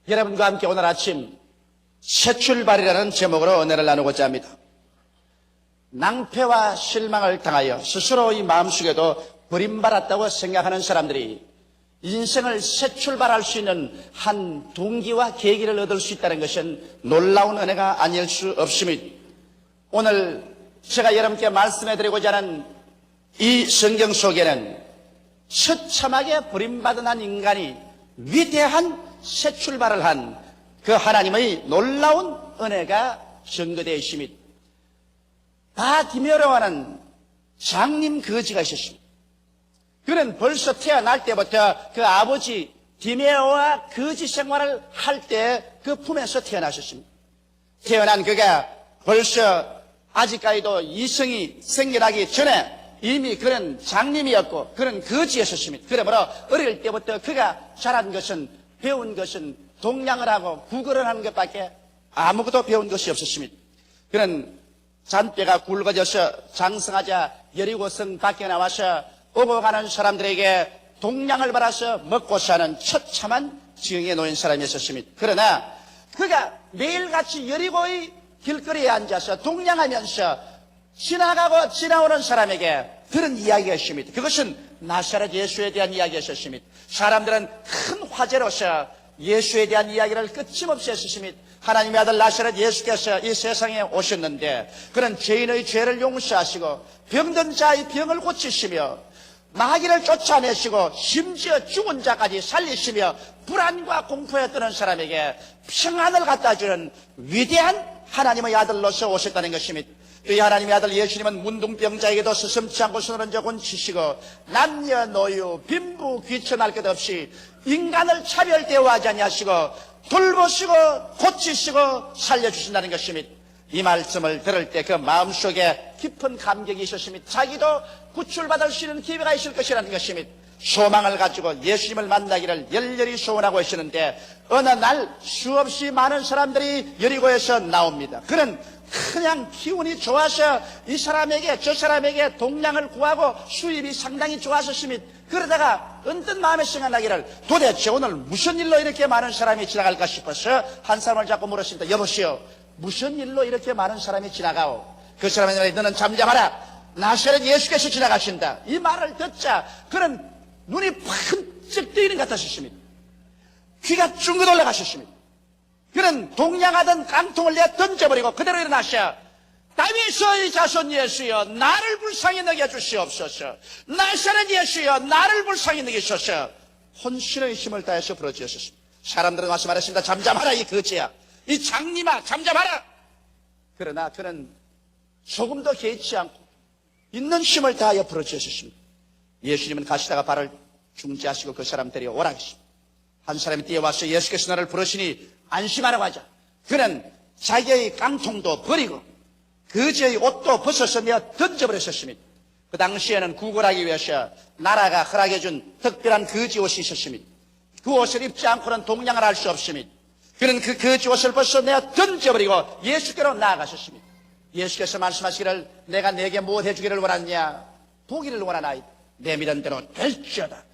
여러분과 함께 오늘 아침 새 출발이라는 제목으로 은혜를 나누고자 합니다. 낭패와 실망을 당하여 스스로 이 마음속에도 버림받았다고 생각하는 사람들이 인생을 새 출발할 수 있는 한 동기와 계기를 얻을 수 있다는 것은 놀라운 은혜가 아닐 수 없습니다. 오늘 제가 여러분께 말씀해드리고자 하는 이 성경 속에는 처참하게 버림받은 한 인간이 위대한 새 출발을 한 그 하나님의 놀라운 은혜가 증거되어 있습니다. 바디메오라는 장님 거지가 있었습니다. 그는 벌써 태어날 때부터 그 아버지 디메오와 거지 생활을 할 때 그 품에서 태어나셨습니다. 태어난 그가 벌써 아직까지도 이성이 생겨나기 전에 이미 그는 장님이었고 그는 거지였었습니다. 그러므로 어릴 때부터 그가 자란 것은 배운 것은 동냥을 하고 구걸을 하는 것밖에 아무것도 배운 것이 없었습니다. 그는 잔뼈가 굵어져서 장성하자 여리고성 밖에 나와서 오고 가는 사람들에게 동냥을 받아서 먹고 사는 처참한 지형에 놓인 사람이었습니다. 그러나 그가 매일같이 여리고의 길거리에 앉아서 동냥하면서 지나가고 지나오는 사람에게 들은 이야기가 있습니다. 그것은 나사렛 예수에 대한 이야기였습니다. 사람들은 큰 화제로서 예수에 대한 이야기를 끊임없이 했습니다. 하나님의 아들 나사렛 예수께서 이 세상에 오셨는데 그는 죄인의 죄를 용서하시고 병든 자의 병을 고치시며 마귀를 쫓아내시고 심지어 죽은 자까지 살리시며 불안과 공포에 떠는 사람에게 평안을 갖다 주는 위대한 하나님의 아들로서 오셨다는 것입니다. 이 하나님의 아들 예수님은 문둥병자에게도 스스럼치 않고 손을 얹어 고치시고 남녀노유 빈부 귀천할 것 없이 인간을 차별 대우하지 아니하시고 돌보시고 고치시고 살려주신다는 것입니다. 이 말씀을 들을 때 그 마음속에 깊은 감격이 있었습니다. 자기도 구출받을 수 있는 기회가 있을 것이라는 것입니다. 소망을 가지고 예수님을 만나기를 열렬히 소원하고 있었는데 어느 날 수없이 많은 사람들이 여리고에서 나옵니다. 그는 그냥 기운이 좋아서 이 사람에게 저 사람에게 동냥을 구하고 수입이 상당히 좋았었습니다. 그러다가 언뜻 마음에 생각나기를 도대체 오늘 무슨 일로 이렇게 많은 사람이 지나갈까 싶어서 한 사람을 자꾸 물었습니다. 여보시오, 무슨 일로 이렇게 많은 사람이 지나가오? 그 사람이 말해, 너는 잠잠하라. 나사렛 예수께서 지나가신다. 이 말을 듣자 그는 눈이 번쩍 뜨이는 것 같았습니다. 귀가 쫑긋 올라가셨습니다. 그는 동냥하던 깡통을 내 던져버리고 그대로 일어나셔. 다윗의 자손 예수여 나를 불쌍히 여겨주시옵소서. 나사렛 예수여 나를 불쌍히 여기소서. 혼신의 힘을 다해서 부르짖었습니다. 사람들은 와서 말했습니다. 잠잠하라 이 거지야, 이 장님아 잠잠하라. 그러나 그는 조금도 개의치 않고 있는 힘을 다하여 부르짖었습니다. 예수님은 가시다가 발을 중지하시고 그 사람 데려오라 하십니다. 한 사람이 뛰어와서 예수께서 나를 부르시니 안심하라고 하자. 그는 자기의 깡통도 버리고 거지의 옷도 벗어서 내어 던져버렸었습니다. 그 당시에는 구걸하기 위해서 나라가 허락해준 특별한 거지 옷이 있었습니다. 그 옷을 입지 않고는 동냥을 할 수 없습니다. 그는 그 거지 옷을 벗어 내어 던져버리고 예수께로 나아가셨습니다. 예수께서 말씀하시기를 내가 내게 무엇 해주기를 원하느냐? 보기를 원하나이다. 내 믿은 대로 될지어다.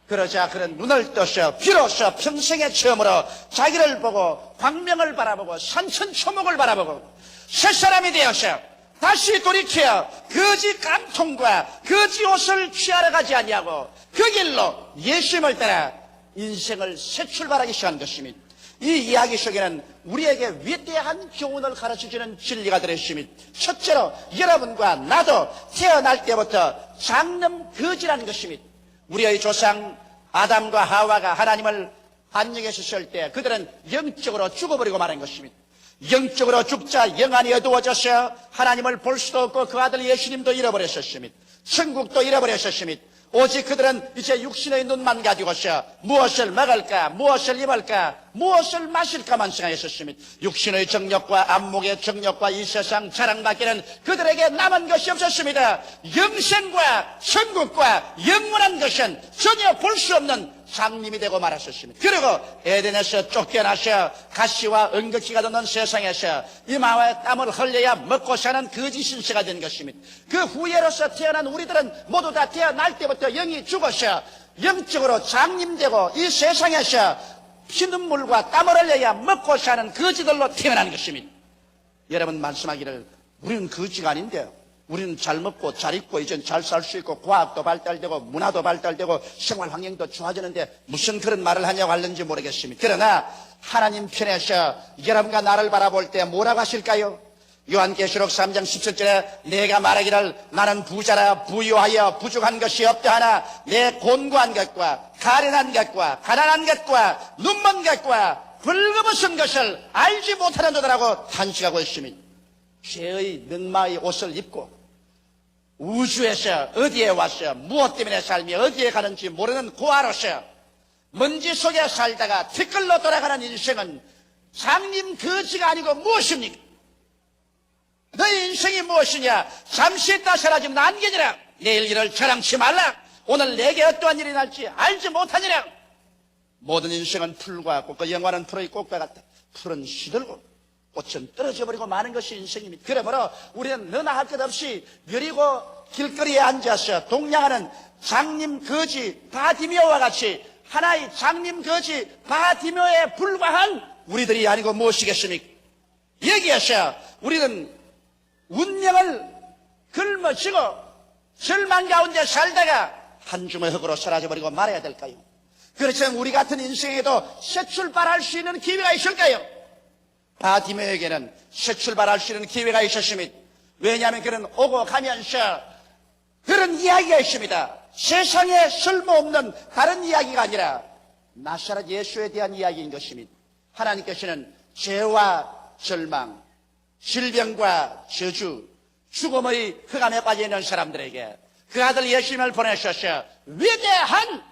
그러자 그는 눈을 떠서 비로소 평생의 처음으로 자기를 보고 광명을 바라보고 산천초목을 바라보고 새 사람이 되어서 다시 돌이켜 거지 깡통과 거지 옷을 취하러 가지 아니하고 그 길로 예수님을 따라 인생을 새 출발하기 시작한 것입니다. 이 이야기 속에는 우리에게 위대한 교훈을 가르쳐주는 진리가 들어있습니다. 첫째로 여러분과 나도 태어날 때부터 장남 거지라는 것입니다. 우리의 조상 아담과 하와가 하나님을 반역했을 때 그들은 영적으로 죽어버리고 말한 것입니다. 영적으로 죽자 영안이 어두워져서 하나님을 볼 수도 없고 그 아들 예수님도 잃어버렸었습니다. 천국도 잃어버렸었습니다. 오직 그들은 이제 육신의 눈만 가지고서 무엇을 먹을까, 무엇을 입을까, 무엇을 마실까만 생각했었습니다. 육신의 정욕과 안목의 정욕과 이 세상 자랑밖에는 그들에게 남은 것이 없었습니다. 영생과 천국과 영원한 것은 전혀 볼 수 없는 장님이 되고 말았었습니다. 그리고 에덴에서 쫓겨나서 가시와 은극기가 돋는 세상에서 이마와 땀을 흘려야 먹고 사는 거지 신세가 된 것입니다. 그 후예로서 태어난 우리들은 모두 다 태어날 때부터 영이 죽어서 영적으로 장님되고 이 세상에서 피눈물과 땀을 흘려야 먹고 사는 거지들로 태어나는 것입니다. 여러분 말씀하기를 우리는 거지가 아닌데 우리는 잘 먹고 잘 입고 이젠 잘 살 수 있고 과학도 발달되고 문화도 발달되고 생활 환경도 좋아지는데 무슨 그런 말을 하냐고 하는지 모르겠습니다. 그러나 하나님 편에서 여러분과 나를 바라볼 때 뭐라고 하실까요? 요한계시록 3장 17절에 내가 말하기를 나는 부자라 부유하여 부족한 것이 없다 하나 내 곤고한 것과 가련한 것과 가난한 것과 눈먼 것과 벌거벗은 것을 알지 못하는 자들하고 탄식하고 있습니다. 죄의 면마의 옷을 입고 우주에서 어디에 와서 무엇 때문에 삶이 어디에 가는지 모르는 고아로서 먼지 속에 살다가 티끌로 돌아가는 인생은 장님 거지가 아니고 무엇입니까? 너의 인생이 무엇이냐? 잠시 있다 사라지면 안개니라. 내일 일을 자랑치 말라. 오늘 내게 어떠한 일이 날지 알지 못하니라. 모든 인생은 풀과 같고 그 영화는 풀의 꽃과 같다. 풀은 시들고 꽃은 떨어져 버리고 마는 것이 인생입니다. 그러므로 우리는 너나 할 것 없이 여리고 길거리에 앉아서 동냥하는 장님 거지 바디메오와 같이 하나의 장님 거지 바디메오에 불과한 우리들이 아니고 무엇이겠습니까? 여기에서 우리는 운명을 걸머쥐고 절망 가운데 살다가 한 줌의 흙으로 사라져버리고 말아야 될까요? 그렇지만 우리 같은 인생에도 새 출발할 수 있는 기회가 있을까요? 바디메오에게는 새 출발할 수 있는 기회가 있었습니다. 왜냐하면 그는 오고 가면서 그런 이야기가 있습니다. 세상에 쓸모없는 다른 이야기가 아니라 나사렛 예수에 대한 이야기인 것입니다. 하나님께서는 죄와 절망, 질병과 저주, 죽음의 흑암에 빠져있는 사람들에게 그 아들 예수님을 보내셔서 위대한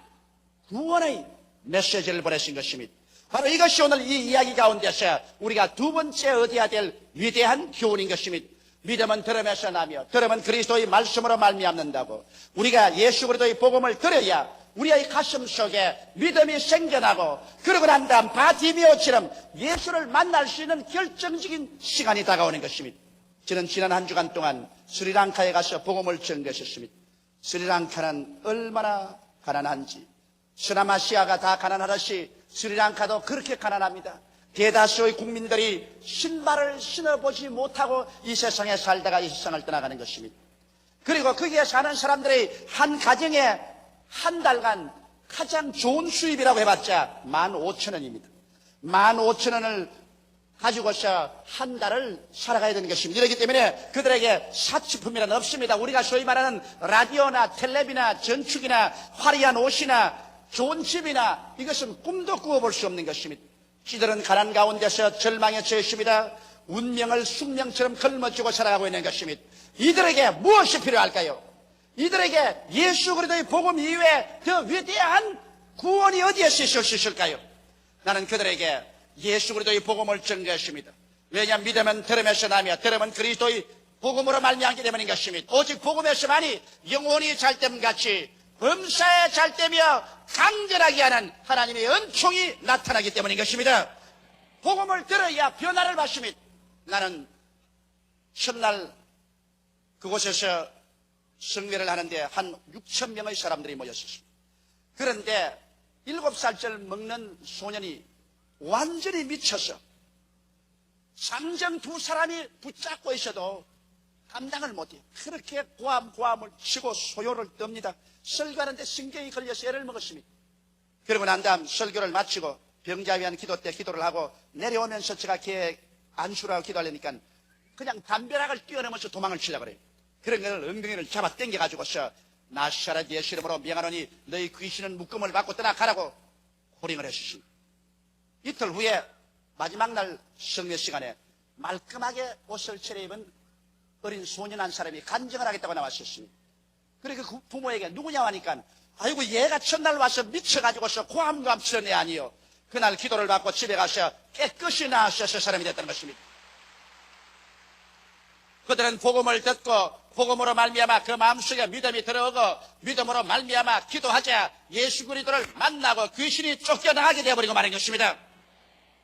구원의 메시지를 보내신 것입니다. 바로 이것이 오늘 이 이야기 가운데서 우리가 두 번째 얻어야 될 위대한 교훈인 것입니다. 믿음은 들음에서 나며 들음은 그리스도의 말씀으로 말미암는다고. 우리가 예수 그리스도의 복음을 들어야 우리의 가슴 속에 믿음이 생겨나고 그러고 난 다음 바디메오처럼 예수를 만날 수 있는 결정적인 시간이 다가오는 것입니다. 저는 지난 한 주간 동안 스리랑카에 가서 복음을 전개했습니다. 스리랑카는 얼마나 가난한지, 서남아시아가 다 가난하듯이 스리랑카도 그렇게 가난합니다. 대다수의 국민들이 신발을 신어보지 못하고 이 세상에 살다가 이 세상을 떠나가는 것입니다. 그리고 거기에 사는 사람들의 한 가정에 한 달간 가장 좋은 수입이라고 해봤자 15,000원입니다. 15,000원을 가지고서 한 달을 살아가야 되는 것입니다. 이렇기 때문에 그들에게 사치품이란 없습니다. 우리가 소위 말하는 라디오나 텔레비나 전축이나 화려한 옷이나 좋은 집이나 이것은 꿈도 꾸어볼 수 없는 것입니다. 이들은 가난 가운데서 절망에 처해 있습니다. 운명을 숙명처럼 걸머쥐고 살아가고 있는 것입니다. 이들에게 무엇이 필요할까요? 이들에게 예수 그리스도의 복음 이외에 더 위대한 구원이 어디에서 있을 수 있을까요? 나는 그들에게 예수 그리스도의 복음을 전개했습니다. 왜냐하면 믿음은 들음에서 나며 들음은 그리스도의 복음으로 말미암게 되는 것입니다. 오직 복음에서만이 영혼이 잘됨같이 범사에 잘되며 강건하게 하는 하나님의 은총이 나타나기 때문인 것입니다. 복음을 들어야 변화를 받습니다. 나는 첫날 그곳에서 성회를 하는데 한 6,000명의 사람들이 모였습니다. 그런데 7살짜리 먹는 소년이 완전히 미쳐서 장정 두 사람이 붙잡고 있어도 감당을 못해요. 그렇게 고함을 치고 소요를 떱니다. 설교하는데 신경이 걸려서 애를 먹었습니다. 그러고 난 다음 설교를 마치고 병자에 위한 기도 때 기도를 하고 내려오면서 제가 걔 안수를 하고 기도하려니까 그냥 담벼락을 뛰어넘어서 도망을 치려고 그래요. 그런 것을 엉덩이를 잡아 당겨가지고서 나사렛 예수 이름으로 명하노니 너희 귀신은 묶음을 받고 떠나가라고 호령을 했습니다. 이틀 후에 마지막 날 성례 시간에 말끔하게 옷을 차려입은 어린 소년 한 사람이 간증을 하겠다고 나왔었습니다. 그러니까 그 부모에게 누구냐 하니까 아이고 얘가 첫날 와서 미쳐가지고서 고함 치는 애 아니요. 그날 기도를 받고 집에 가서 깨끗이 나으셔서 사람이 됐다는 것입니다. 그들은 복음을 듣고 복음으로 말미암아 그 마음속에 믿음이 들어오고 믿음으로 말미암아 기도하자 예수 그리스도를 만나고 귀신이 쫓겨나가게 되어버리고 마는 것입니다.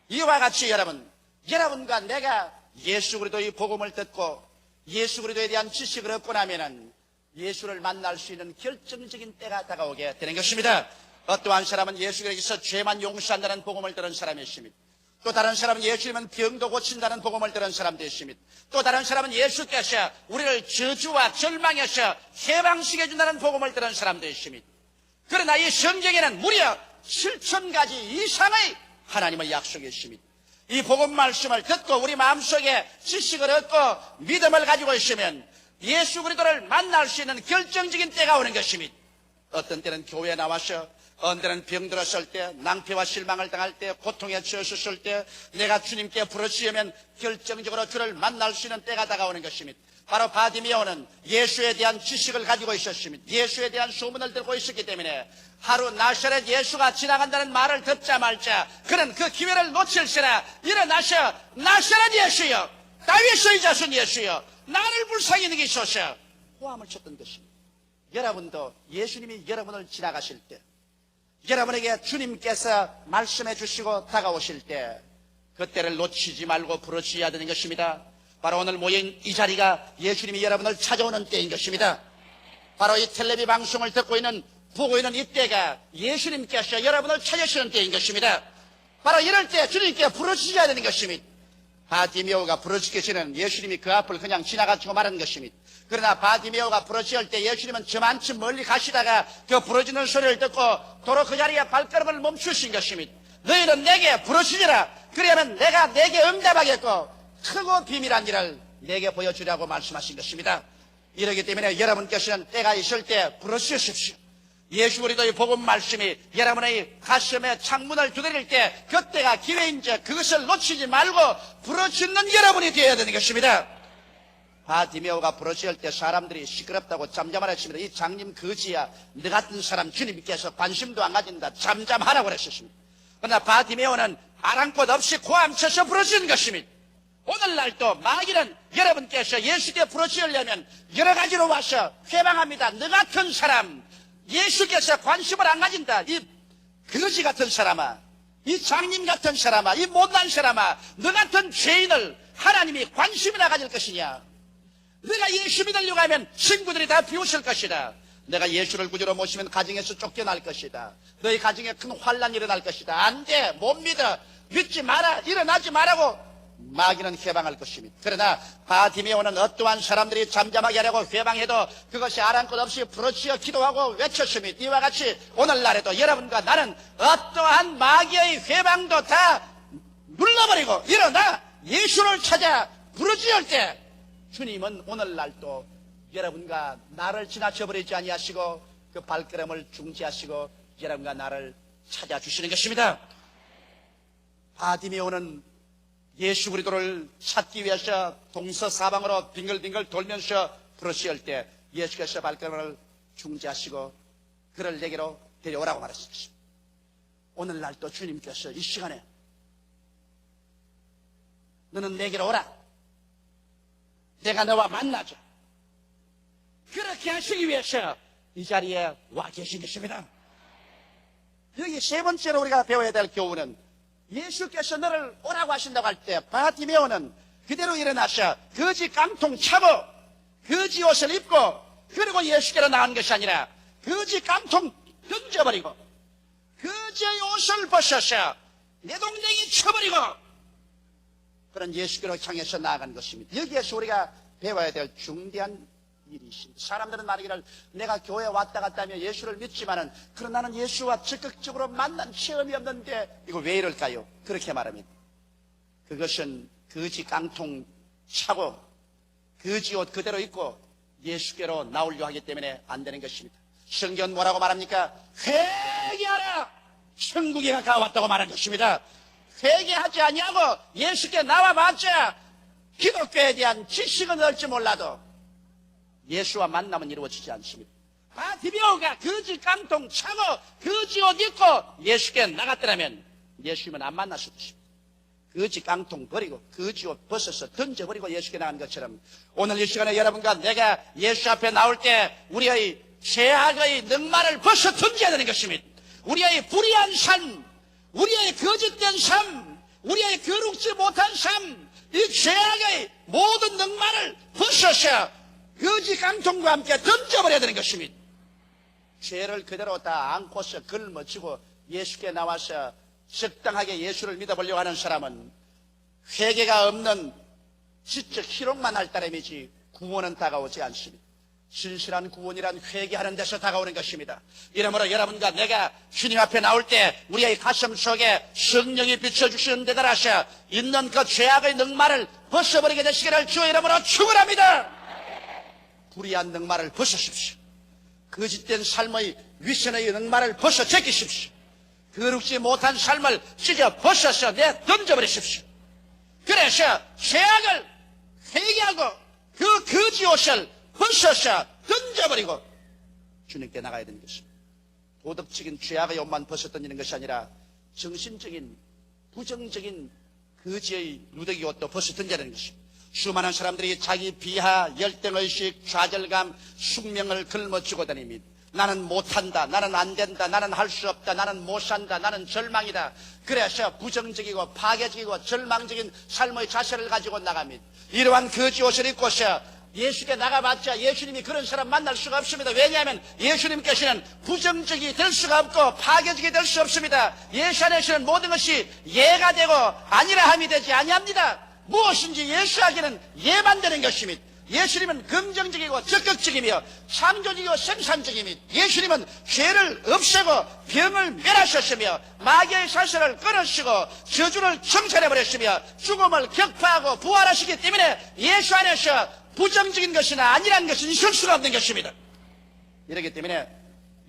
이와 같이 여러분과 내가 예수 그리스도의 복음을 듣고 예수 그리스도에 대한 지식을 얻고 나면은 예수를 만날 수 있는 결정적인 때가 다가오게 되는 것입니다. 어떠한 사람은 예수 그리스도에서 죄만 용서한다는 복음을 들은 사람이 있습니다. 또 다른 사람은 예수님은 병도 고친다는 복음을 들은 사람도 있습니다. 또 다른 사람은 예수께서 우리를 저주와 절망에서 해방시켜 준다는 복음을 들은 사람도 있습니다. 그러나 이 성경에는 무려 7,000가지 이상의 하나님의 약속이 있습니다. 이 복음 말씀을 듣고 우리 마음속에 지식을 얻고 믿음을 가지고 있으면 예수 그리스도를 만날 수 있는 결정적인 때가 오는 것입니다. 어떤 때는 교회에 나와서, 어떤 때는 병들었을 때, 낭패와 실망을 당할 때, 고통에 처했을 때 내가 주님께 부르짖으면 결정적으로 주를 만날 수 있는 때가 다가오는 것입니다. 바로 바디메오는 예수에 대한 지식을 가지고 있었습니다. 예수에 대한 소문을 듣고 있었기 때문에 하루 나사렛 예수가 지나간다는 말을 듣자 말자 그는 그 기회를 놓칠시라 일어나셔 나사렛 예수여 다윗의 자손 예수여 나를 불쌍히 여기소서 호함을 쳤던 것입니다. 여러분도 예수님이 여러분을 지나가실 때 여러분에게 주님께서 말씀해 주시고 다가오실 때 그때를 놓치지 말고 부르짖어야 되는 것입니다. 바로 오늘 모인 이 자리가 예수님이 여러분을 찾아오는 때인 것입니다. 바로 이 텔레비 방송을 듣고 있는 보고 있는 이때가 예수님께서 여러분을 찾으시는 때인 것입니다. 바로 이럴 때 주님께 부르짖어야 되는 것입니다. 바디메오가 부르짖기시는 예수님이 그 앞을 그냥 지나가시고 말한 것입니다. 그러나 바디메오가 부르짖을 때 예수님은 저만치 멀리 가시다가 그 부르짖는 소리를 듣고 도로 그 자리에 발걸음을 멈추신 것입니다. 너희는 내게 부르짖으라. 그러면 내가 내게 응답하겠고 크고 비밀한 일을 내게 보여주라고 말씀하신 것입니다. 이러기 때문에 여러분께서는 때가 있을 때 부르짖으십시오. 예수 그리스도의 복음 말씀이 여러분의 가슴에 창문을 두드릴 때 그때가 기회인지 그것을 놓치지 말고 부르짖는 여러분이 되어야 되는 것입니다. 바디메오가 부르짖을 때 사람들이 시끄럽다고 잠잠하라 했습니다. 이 장님 거지야. 너 같은 사람 주님께서 관심도 안 가진다. 잠잠하라고 그랬습니다. 그러나 바디메오는 아랑곳 없이 고함쳐서 부르짖은 것입니다. 오늘날도 마귀는 여러분께서 예수께 부르짖으려면 여러 가지로 와서 회방합니다. 너 같은 사람 예수께서 관심을 안 가진다. 이 거지 같은 사람아, 이 장님 같은 사람아, 이 못난 사람아, 너 같은 죄인을 하나님이 관심이나 가질 것이냐. 내가 예수 믿으려고 하면 친구들이 다 비웃을 것이다. 내가 예수를 구주로 모시면 가정에서 쫓겨날 것이다. 너희 가정에 큰 환란이 일어날 것이다. 안 돼, 못 믿어, 믿지 마라, 일어나지 마라고 마귀는 회방할 것입니다. 그러나 바디메오는 어떠한 사람들이 잠잠하게 하려고 회방해도 그것이 아랑곳 없이 부르짖어 기도하고 외쳤습니다. 이와 같이 오늘날에도 여러분과 나는 어떠한 마귀의 회방도 다 눌러버리고 일어나 예수를 찾아 부르짖을 때 주님은 오늘날도 여러분과 나를 지나쳐버리지 아니하시고 그 발걸음을 중지하시고 여러분과 나를 찾아주시는 것입니다. 바디메오는 예수 그리스도를 찾기 위해서 동서사방으로 빙글빙글 돌면서 부르짖을 때 예수께서 발걸음을 중지하시고 그를 내게로 데려오라고 말했습니다. 오늘날도 주님께서 이 시간에 너는 내게로 오라. 내가 너와 만나자. 그렇게 하시기 위해서 이 자리에 와 계신 것입니다. 여기 세 번째로 우리가 배워야 될 교훈은 예수께서 너를 오라고 하신다고 할 때 바디메오는 그대로 일어나서 거지 깡통 차고 거지 옷을 입고 그리고 예수께로 나온 것이 아니라 거지 깡통 던져버리고 거지의 옷을 벗어서 내동댕이 쳐버리고 그런 예수께로 향해서 나아간 것입니다. 여기에서 우리가 배워야 될 중대한 일이 있습니다. 사람들은 말하기를 내가 교회에 왔다 갔다 하며 예수를 믿지만은 그러나 나는 예수와 적극적으로 만난 체험이 없는데 이거 왜 이럴까요? 그렇게 말합니다. 그것은 거지 깡통 차고 거지 옷 그대로 입고 예수께로 나오려고 하기 때문에 안 되는 것입니다. 성경 뭐라고 말합니까? 회개하라! 천국이 가까웠다고 말한 것입니다. 회개하지 아니하고 예수께 나와봤자 기독교에 대한 지식은 얻지 몰라도 예수와 만남은 이루어지지 않습니다. 바디메오가 거지 깡통 차고 거지 옷 입고 예수께 나갔더라면 예수님은 안 만났을 것입니다. 거지 깡통 버리고 거지 옷 벗어서 던져버리고 예수께 나간 것처럼 오늘 이 시간에 여러분과 내가 예수 앞에 나올 때 우리의 죄악의 넉마를 벗어 던져야 되는 것입니다. 우리의 불의한 삶, 우리의 거짓된 삶, 우리의 거룩지 못한 삶, 이 죄악의 모든 넉마를 벗어서 거지 깡통과 함께 던져버려야 되는 것입니다. 죄를 그대로 다 안고서 걸머쥐고 예수께 나와서 적당하게 예수를 믿어보려고 하는 사람은 회개가 없는 지적 희롱만 할 따름이지 구원은 다가오지 않습니다. 진실한 구원이란 회개하는 데서 다가오는 것입니다. 이러므로 여러분과 내가 주님 앞에 나올 때 우리의 가슴 속에 성령이 비춰주시는 데 따라서 있는 그 죄악의 늑마를 벗어버리게 되시기를 주의 이름으로 축원합니다. 불의한 늑마를 벗으십시오. 거짓된 삶의 위선의 늑마를 벗어 제끼십시오. 거룩지 못한 삶을 찢어 벗어서 던져버리십시오. 그래서 죄악을 회개하고 그 거지 옷을 벗어서 던져버리고 주님께 나가야 되는 것입니다. 도덕적인 죄악의 옷만 벗어 던지는 것이 아니라 정신적인 부정적인 거지의 누더기 옷도 벗어 던져야 되는 것입니다. 수많은 사람들이 자기 비하, 열등의식, 좌절감, 숙명을 걸머쥐고 다닙니다. 나는 못한다, 나는 안된다, 나는 할 수 없다, 나는 못산다, 나는 절망이다. 그래서 부정적이고 파괴적이고 절망적인 삶의 자세를 가지고 나갑니다. 이러한 거지 옷을 입고서 예수께 나가봤자 예수님이 그런 사람 만날 수가 없습니다. 왜냐하면 예수님께서는 부정적이 될 수가 없고 파괴적이 될 수 없습니다. 예수 안에서는 모든 것이 예가 되고 아니라함이 되지 아니합니다. 무엇인지 예수하기는 예만 되는 것입니다. 예수님은 긍정적이고 적극적이며 창조적이고 생산적이며 예수님은 죄를 없애고 병을 멸하셨으며 마귀의 사슬을 끊으시고 저주를 청산해버렸으며 죽음을 격파하고 부활하시기 때문에 예수 안에서 부정적인 것이나 아니라는 것은 있을 수가 없는 것입니다. 이렇기 때문에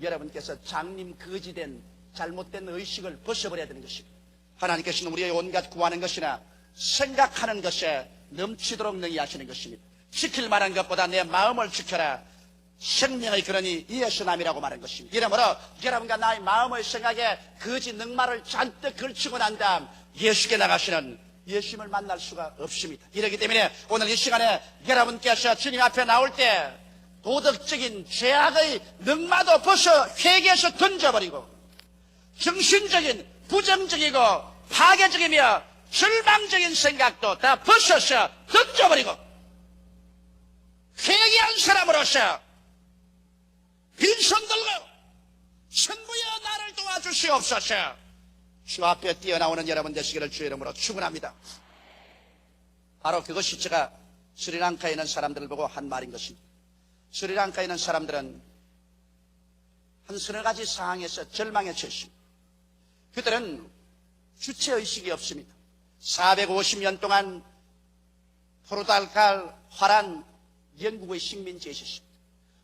여러분께서 장님 거지된 잘못된 의식을 벗어버려야 되는 것입니다. 하나님께서는 우리의 온갖 구하는 것이나 생각하는 것에 넘치도록 능히 하시는 것입니다. 지킬 만한 것보다 내 마음을 지켜라. 생명의 근원이 이에서 남이라고 말한 것입니다. 이러므로 여러분과 나의 마음의 생각에 거지 늑마를 잔뜩 걸치고 난 다음 예수께 나가시는 예수님을 만날 수가 없습니다. 이렇기 때문에 오늘 이 시간에 여러분께서 주님 앞에 나올 때 도덕적인 죄악의 늑마도 벗어 회개해서 던져버리고 정신적인 부정적이고 파괴적이며 절망적인 생각도 다 벗어서 던져버리고 회개한 사람으로서 빈손 들고 천부여 나를 도와주시옵소서. 주 앞에 뛰어나오는 여러분 되시기를 주의 이름으로 축원합니다. 바로 그것이 제가 스리랑카에 있는 사람들을 보고 한 말인 것입니다. 스리랑카에 있는 사람들은 한 서너 가지 상황에서 절망에 처했습니다. 그들은 주체의식이 없습니다. 450년 동안 포르투갈 화란 영국의 식민지에 있었습니다.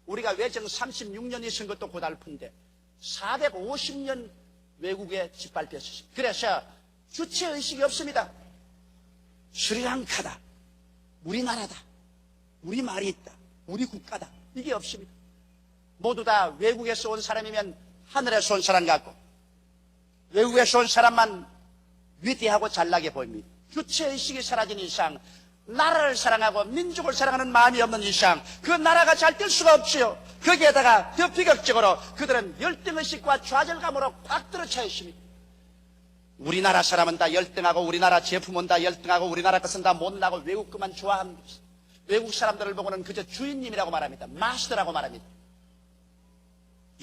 우리가 외정 36년이 있은 것도 고달픈데 450년 외국에 짓밟혔습니다. 그래서 주체의식이 없습니다. 스리랑카다, 우리나라다, 우리 말이 있다, 우리 국가다, 이게 없습니다. 모두 다 외국에서 온 사람이면 하늘에서 온 사람 같고 외국에서 온 사람만 위대하고 잘나게 보입니다. 주체의식이 사라진 이상 나라를 사랑하고 민족을 사랑하는 마음이 없는 이상 그 나라가 잘 될 수가 없지요. 거기에다가 더 비극적으로 그들은 열등의식과 좌절감으로 꽉 들어차 있습니다. 우리나라 사람은 다 열등하고 우리나라 제품은 다 열등하고 우리나라 것은 다 못나고 외국 것만 좋아합니다. 외국 사람들을 보고는 그저 주인님이라고 말합니다. 마스터라고 말합니다.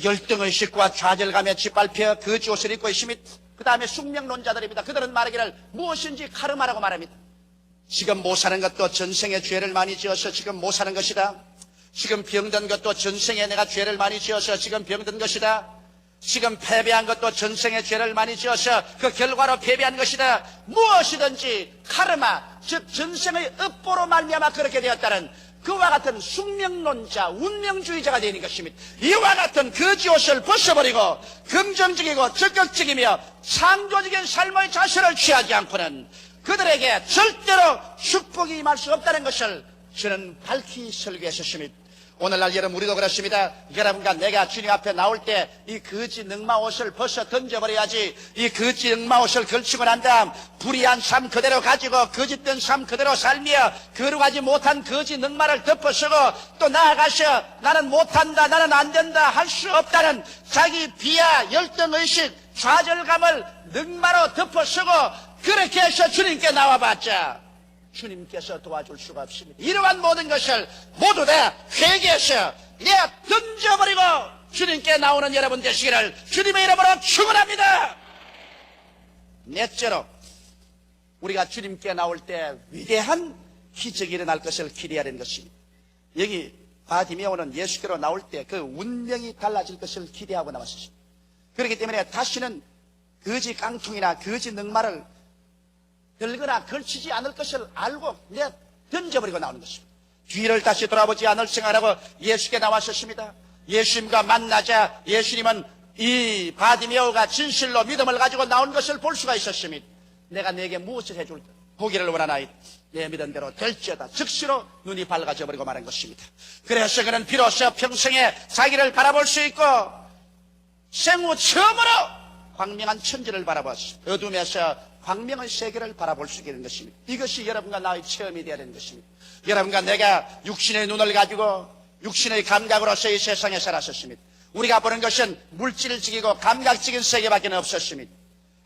열등의식과 좌절감에 짓밟혀 거지 옷을 입고 있습니다. 그 다음에 숙명론자들입니다. 그들은 말하기를 무엇인지 카르마라고 말합니다. 지금 못 사는 것도 전생에 죄를 많이 지어서 지금 못 사는 것이다. 지금 병든 것도 전생에 내가 죄를 많이 지어서 지금 병든 것이다. 지금 패배한 것도 전생에 죄를 많이 지어서 그 결과로 패배한 것이다. 무엇이든지 카르마, 즉 전생의 업보로 말미암아 그렇게 되었다는 그와 같은 숙명론자, 운명주의자가 되는 것입니다. 이와 같은 거지 옷을 벗어버리고 긍정적이고 적극적이며 창조적인 삶의 자세를 취하지 않고는 그들에게 절대로 축복이 임할 수 없다는 것을 저는 밝히 설교했었습니다. 오늘날 여러분 우리도 그렇습니다. 여러분과 내가 주님 앞에 나올 때 이 거지 늑마 옷을 벗어 던져버려야지. 이 거지 늑마 옷을 걸치고 난 다음 불의한 삶 그대로 가지고 거짓된 삶 그대로 살며 거룩하지 못한 거지 늑마를 덮어쓰고 또 나아가서 나는 못한다, 나는 안된다, 할 수 없다는 자기 비하, 열등의식, 좌절감을 늑마로 덮어쓰고 그렇게 해서 주님께 나와봤자 주님께서 도와줄 수가 없습니다. 이러한 모든 것을 모두 다 회개해서 내가 던져버리고 주님께 나오는 여러분 되시기를 주님의 이름으로 축원합니다. 넷째로 우리가 주님께 나올 때 위대한 기적이 일어날 것을 기대해야 되는 것입니다. 여기 바디메오는 예수께로 나올 때 그 운명이 달라질 것을 기대하고 나왔습니다. 그렇기 때문에 다시는 거지 깡통이나 거지 늑마를 들거나 걸치지 않을 것을 알고 던져버리고 나오는 것입니다. 뒤를 다시 돌아보지 않을 생각하고 예수께 나왔었습니다. 예수님과 만나자 예수님은 이 바디메오가 진실로 믿음을 가지고 나온 것을 볼 수가 있었습니다. 내가 네게 무엇을 해줄까? 보기를 원하나이다. 내 믿은 대로 될지어다. 즉시로 눈이 밝아져 버리고 말한 것입니다. 그래서 그는 비로소 평생에 자기를 바라볼 수 있고 생후 처음으로 광명한 천지를 바라보았습니다. 어둠에서 광명의 세계를 바라볼 수 있게 된 것입니다. 이것이 여러분과 나의 체험이 되어야 되는 것입니다. 여러분과 내가 육신의 눈을 가지고 육신의 감각으로서 이 세상에 살았었습니다. 우리가 보는 것은 물질적이고 감각적인 세계밖에 없었습니다.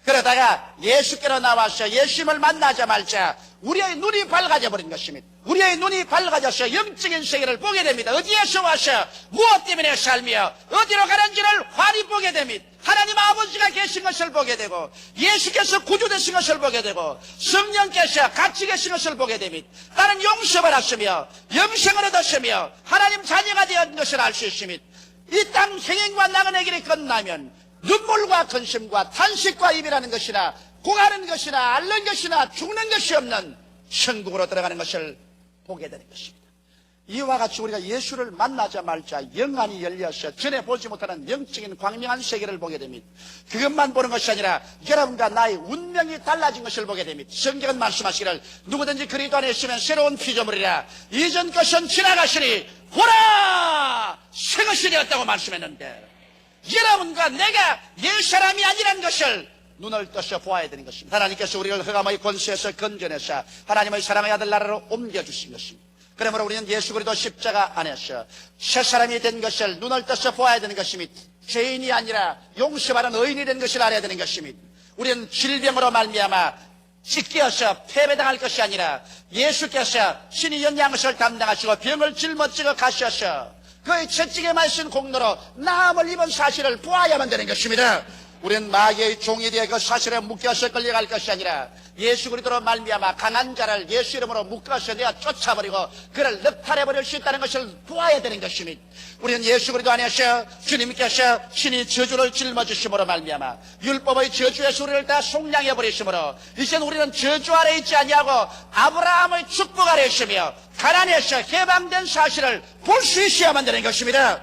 그러다가 예수께로 나와서 예수님을 만나자마자 우리의 눈이 밝아져 버린 것입니다. 우리의 눈이 밝아져서 영적인 세계를 보게 됩니다. 어디에서 와서 무엇 때문에 살며 어디로 가는지를 환히 보게 됩니다. 하나님 아버지가 계신 것을 보게 되고 예수께서 구주되신 것을 보게 되고 성령께서 같이 계신 것을 보게 됩니다. 나는 용서받았으며 영생을 얻었으며 하나님 자녀가 되었는 것을 알 수 있습니다. 이 땅 생행과 나그네 길이 끝나면 눈물과 근심과 탄식과 입이라는 것이나 고가는 것이나 앓는 것이나 죽는 것이 없는 천국으로 들어가는 것을 보게 되는 것입니다. 이와 같이 우리가 예수를 만나자마자 영안이 열려서 전에 보지 못하는 영적인 광명한 세계를 보게 됩니다. 그것만 보는 것이 아니라 여러분과 나의 운명이 달라진 것을 보게 됩니다. 성경은 말씀하시기를 누구든지 그리스도 안에 있으면 새로운 피조물이라 이전 것은 지나가시니 보라 새 것이 되었다고 말씀했는데 여러분과 내가 옛사람이 아니라는 것을 눈을 떠서 보아야 되는 것입니다. 하나님께서 우리를 흑암의 권세에서 건져내사 하나님의 사랑의 아들 나라로 옮겨주신 것입니다. 그러므로 우리는 예수 그리스도 십자가 안에서 새 사람이 된 것을 눈을 떠서 보아야 되는 것입니다. 죄인이 아니라 용서받은 의인이 된 것을 알아야 되는 것입니다. 우리는 질병으로 말미암아 찢겨서 패배당할 것이 아니라 예수께서 신이 연약한 것을 담당하시고 병을 짊어지고 가셔서 그의 채찍에 맞으신 공로로 나음을 입은 사실을 보아야만 되는 것입니다. 우리는 마귀의 종이 되어 그 사실에 묶여서 끌려갈 것이 아니라 예수 그리스도로 말미암아 강한 자를 예수 이름으로 묶어서 내가 쫓아버리고 그를 늑탈해버릴 수 있다는 것을 보아야 되는 것입니다. 우리는 예수 그리스도 안에서 주님께서 신이 저주를 짊어지심으로 말미암아 율법의 저주에서 우리를 다 속량해버리심으로 이제는 우리는 저주 아래 있지 아니하고 아브라함의 축복 아래 있으며 가난에서 해방된 사실을 볼 수 있어야만 되는 것입니다.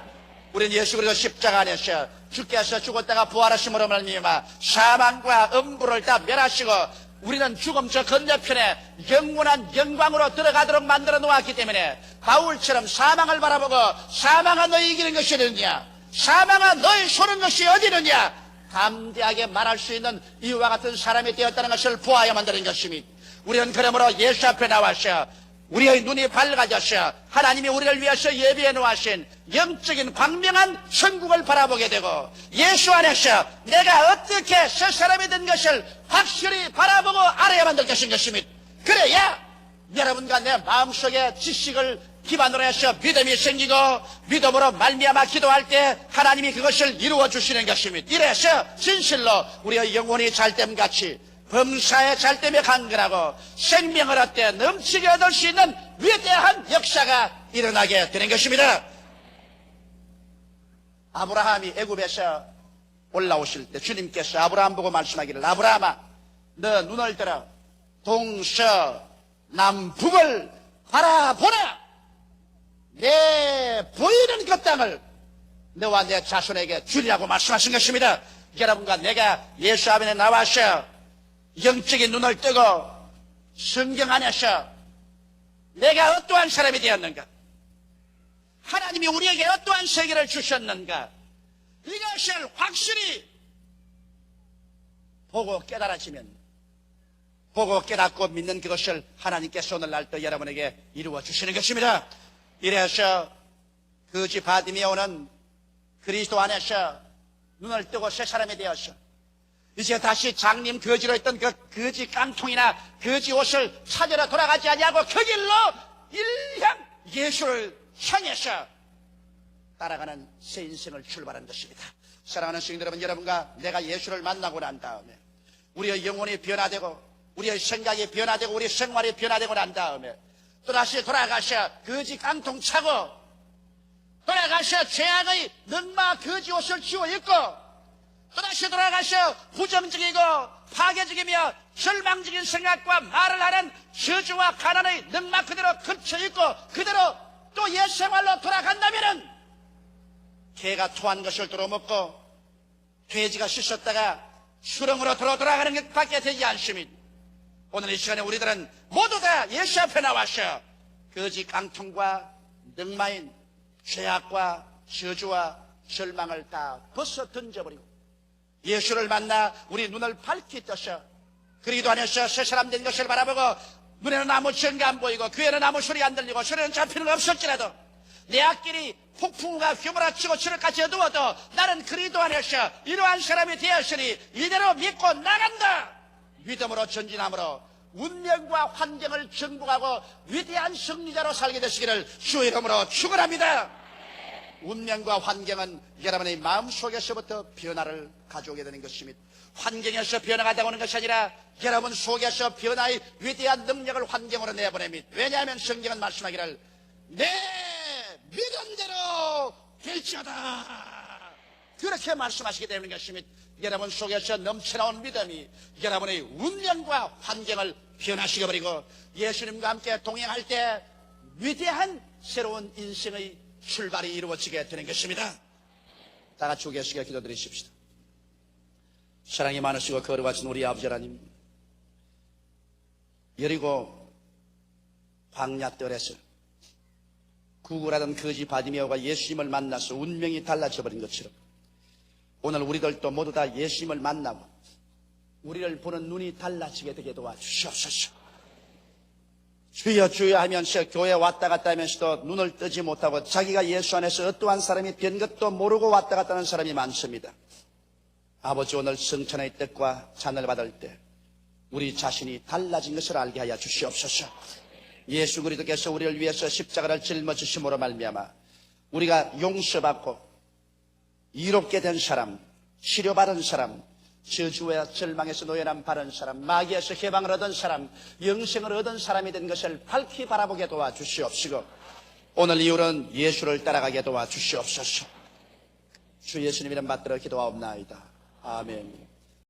우리는 예수 그리스도 십자가 안에서 주께서 죽었다가 부활하심으로 말미암아 사망과 음부를 다 멸하시고 우리는 죽음 저 건너편에 영원한 영광으로 들어가도록 만들어 놓았기 때문에 바울처럼 사망을 바라보고 사망아 너희 이기는 것이 어디느냐 사망아 너희 소는 것이 어디느냐 담대하게 말할 수 있는 이와 같은 사람이 되었다는 것을 보아야만 되는 것입니다. 우리는 그러므로 예수 앞에 나와서 우리의 눈이 밝아져서 하나님이 우리를 위해서 예비해 놓으신 영적인 광명한 천국을 바라보게 되고 예수 안에서 내가 어떻게 새 사람이 된 것을 확실히 바라보고 알아야만 될 것입니다. 그래야 여러분과 내 마음속에 지식을 기반으로 해서 믿음이 생기고 믿음으로 말미암아 기도할 때 하나님이 그것을 이루어 주시는 것입니다. 이래서 진실로 우리의 영혼이 잘됨같이 범사에 잘됨에 강건하고 생명을 얻되 넘치게 얻을 수 있는 위대한 역사가 일어나게 되는 것입니다. 아브라함이 애굽에서 올라오실 때 주님께서 아브라함 보고 말씀하기를 아브라함아 너 눈을 들어 동서남북을 바라보라. 내 보이는 그 땅을 너와 내 자손에게 주리라고 말씀하신 것입니다. 여러분과 내가 예수 앞에 나와서 영적인 눈을 뜨고 성경 안에서 내가 어떠한 사람이 되었는가 하나님이 우리에게 어떠한 세계를 주셨는가 이것을 확실히 보고 깨달아지면 보고 깨닫고 믿는 그것을 하나님께서 오늘날 또 여러분에게 이루어 주시는 것입니다. 이래서 거지 바디메오는 그리스도 안에서 눈을 뜨고 새 사람이 되어서 이제 다시 장님 거지로 했던 그 거지 깡통이나 거지 옷을 찾으러 돌아가지 아니하고 그 길로 일향 예수를 향해서 따라가는 새 인생을 출발하는 것입니다. 사랑하는 성도 여러분, 여러분과 내가 예수를 만나고 난 다음에 우리의 영혼이 변화되고 우리의 생각이 변화되고 우리의 생활이 변화되고 난 다음에 또다시 돌아가셔 거지 깡통 차고 돌아가셔 죄악의 능마 거지 옷을 지워 입고 또다시 돌아가셔 부정적이고 파괴적이며 절망적인 생각과 말을 하는 저주와 가난의 능마 그대로 걸쳐 입고 그대로 또 옛 생활로 돌아간다면은 개가 토한 것을 들어먹고 돼지가 씻었다가 수렁으로 돌아가는 것밖에 되지 않습니다. 오늘 이 시간에 우리들은 모두 다 예수 앞에 나와서 거지 깡통과 능마인 죄악과 저주와 절망을 다 벗어 던져버리고 예수를 만나 우리 눈을 밝히 떠서 그리도 안에서 새 사람 된 것을 바라보고 눈에는 아무 증거 안 보이고 귀에는 아무 소리 안 들리고 소리는 잡히는 거 없을지라도 내 앞길이 폭풍우가 휘몰아치고 저를까지 어두워도 나는 그리도 안에서 이러한 사람이 되었으니 이대로 믿고 나간다. 믿음으로 전진함으로 운명과 환경을 정복하고 위대한 승리자로 살게 되시기를 주의 이름으로 축원합니다. 운명과 환경은 여러분의 마음속에서부터 변화를 가져오게 되는 것입니다. 환경에서 변화가 되어오는 것이 아니라 여러분 속에서 변화의 위대한 능력을 환경으로 내보냅니다. 왜냐하면 성경은 말씀하기를 내 믿음대로 될지어다 그렇게 말씀하시게 되는 것입니다. 여러분 속에서 넘쳐나온 믿음이 여러분의 운명과 환경을 변화시켜버리고 예수님과 함께 동행할 때 위대한 새로운 인생의 출발이 이루어지게 되는 것입니다. 다 같이 우겨시게 기도드리십시다. 사랑이 많으시고 거룩하신 우리 아버지 하나님, 여리고 광야 뜰에서 구걸하던 거지 바디메오가 예수님을 만나서 운명이 달라져 버린 것처럼 오늘 우리들도 모두 다 예수님을 만나고 우리를 보는 눈이 달라지게 되게 도와주시옵소서. 주여 주여 하면서 교회 왔다 갔다 하면서도 눈을 뜨지 못하고 자기가 예수 안에서 어떠한 사람이 된 것도 모르고 왔다 갔다 하는 사람이 많습니다. 아버지, 오늘 성천의 뜻과 잔을 받을 때 우리 자신이 달라진 것을 알게 하여 주시옵소서. 예수 그리스도께서 우리를 위해서 십자가를 짊어지심으로 말미암아 우리가 용서받고 이롭게 된 사람, 치료받은 사람, 저주와 절망에서 노연한 바른 사람, 마귀에서 해방을 얻은 사람, 영생을 얻은 사람이 된 것을 밝히 바라보게 도와주시옵시고 오늘 이후로는 예수를 따라가게 도와주시옵소서. 주 예수님 이름 받들어 기도하옵나이다. 아멘.